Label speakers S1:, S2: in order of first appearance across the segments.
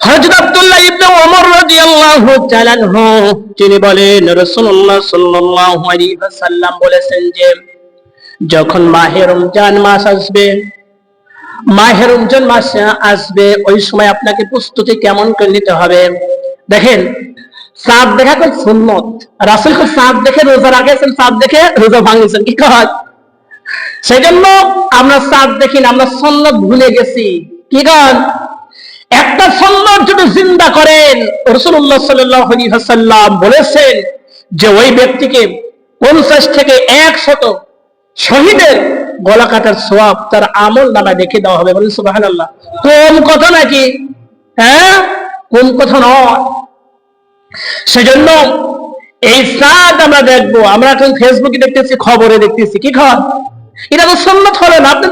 S1: হযরত আব্দুল্লাহ ইবনে ওমর রাদিয়াল্লাহু তাআলা আনহু তিনি বলেন, রাসূলুল্লাহ সাল্লাল্লাহু আলাইহি ওয়াসাল্লাম বলেছেন যে যখন মাহে রমজান মাস আসবে, মাহে রমজান মাস আসবে, ওই সময় আপনাকে প্রস্তুতি কেমন করে নিতে হবে। দেখেন, চাঁদ দেখা কোন সুন্নত, রাসূল কো চাঁদ দেখে রোজা রাখেছেন, চাঁদ দেখে রোজা ভাঙিয়েছেন, কি কয়? সেজন্য আমরা চাঁদ দেখি না, আমরা সুন্নত ভুলে গেছি, কি কয়? একটা সুন্নত যদি জিন্দা করেন, রাসূলুল্লাহ সাল্লাল্লাহু আলাইহি ওয়াসাল্লাম বলেছেন যে ওই ব্যক্তিকে 50 থেকে 100 শহীদের গলা কাটার সওয়াব তার আমল নামায় দেখে দেওয়া হবে। বলেন সুবহানাল্লাহ। কম কথা নাকি? হ্যাঁ, কম কথা নয়। সেজন্য এই চাঁদ আমরা দেখবো, আমরা এখন ফেসবুকে দেখতেছি, খবরে দেখতেছি, কি খবর? এটা তো সুন্নত হলো না, আপনি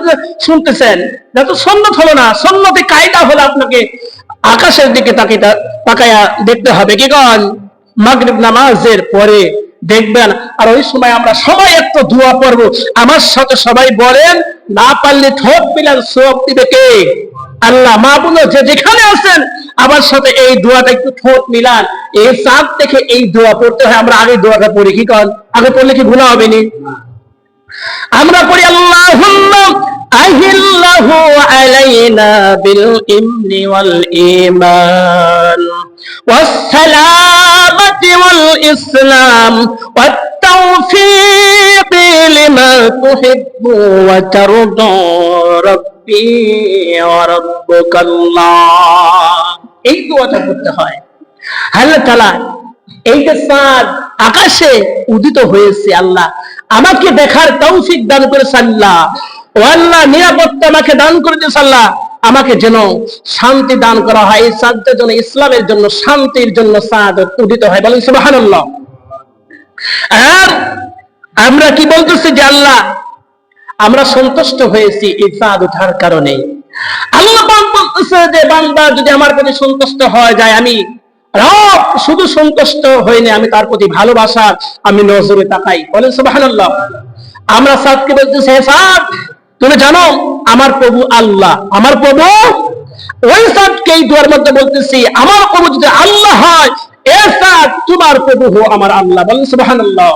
S1: শুনতেছেন, এটা তো সুন্নত হলো না। সুন্নতে কায়দা হলো আপনাকে আকাশের দিকে তাকায়া দেখতে হবে, কি কন? মাগরিব নামাজের পরে দেখবেন। আর ওই সময় আমরা সবাই একটু দোয়া পড়বো, আমার সাথে সবাই বলেন, না পারলে ঠোঁট মিলান, সওয়াব দিবে কে? আল্লাহ। মা বোন যে যেখানে আছেন আমার সাথে এই দোয়াটা একটু ঠোঁট মিলান। এই চাঁদ থেকে এই দোয়া পড়তে হয়। আমরা আগে দোয়াটা পড়ি, কি কন? আগে পড়লে কি গুনাহ হবে না? আমরা পড়ি, আল্লাহুম্মা আহিল্লাহু আলাইনা বিল ইমনি ওয়াল ঈমান ওয়াস সালামাতি ওয়াল ইসলাম ওয়াত তাওফীক লিমা তুহিব্বু ওয়া তারদা রাব্বি ওয়া রাব্বুকাল্লাহ। এই দোয়াটা করতে হয়। আল্লাহ তাআলা এই যে চাঁদ আকাশে উদিত হয়েছে, আল্লাহ আমাকে দেখার তৌফিক দান করেছে, আল্লাহ ও আল্লাহ নিরাপত্তা আমাকে দান করে দিয়েছে, আল্লাহ আমাকে যেন শান্তি দান করা হয়। এই চাঁদটা যেন ইসলামের জন্য, শান্তির জন্য চাঁদ উদিত হয়। বলেন সুবহানাল্লাহ। আর আমরা কি বলতেছি যে আল্লাহ আমরা সন্তুষ্ট হয়েছি এই চাঁদ ওঠার কারণে। আল্লাহ বলতেছে যে বান্দা যদি আমার প্রতি সন্তুষ্ট হয়ে যায়, আমি রব শুধু সন্তুষ্ট হইনি, আমি তার প্রতি ভালোবাসা আমি নজরে তাকাই। বলেন সুবহানাল্লাহ। আমরা চাঁদকে বলতেছি, হে চাঁদ তুমি জানো আমার প্রভু আল্লাহ, আমার প্রভু। ওই চাঁদকে এই দুয়ার মধ্যে বলতেছি, আমার প্রভু যদি আল্লাহ হয়, এ চাঁদ তোমার প্রভু হো আমার আল্লাহ। বলেন সুবহানাল্লাহ।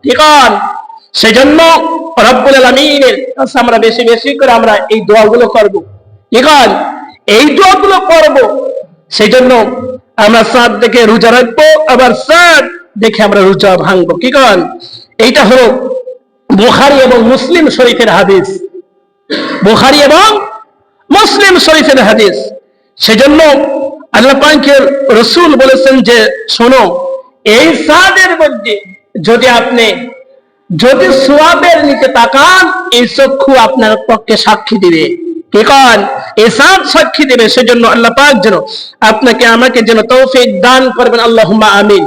S1: ঠিক আছে, সেজন্য রব্বুল আলামিনের কাছে আমরা বেশি বেশি করে আমরা এই দোয়াগুলো করব। ঠিক আছে, এই দোয়াগুলো করব। সেজন্য আমরা চাঁদ দেখে রোজা রাখবো, আবার চাঁদ দেখে আমরা রোজা ভাঙবো। কি করেন? এইটা হলো বুখারী এবং মুসলিম শরীফের হাদিস, বুখারী এবং মুসলিম শরীফের হাদিস। সেজন্য আল্লাহ পাকের রাসূল বলেছেন যে শোনো, এই চাঁদের মধ্যে যদি সওয়াবের নিচে তাকান, এই চক্ষু আপনার পক্ষে সাক্ষী দিবে। কি কন? এই চাঁদ সাক্ষী দিবে। সেজন্য আল্লাহ পাক যেন আপনাকে আমাকে যেন তৌফিক দান করবেন, আল্লাহুম্মা আমিন।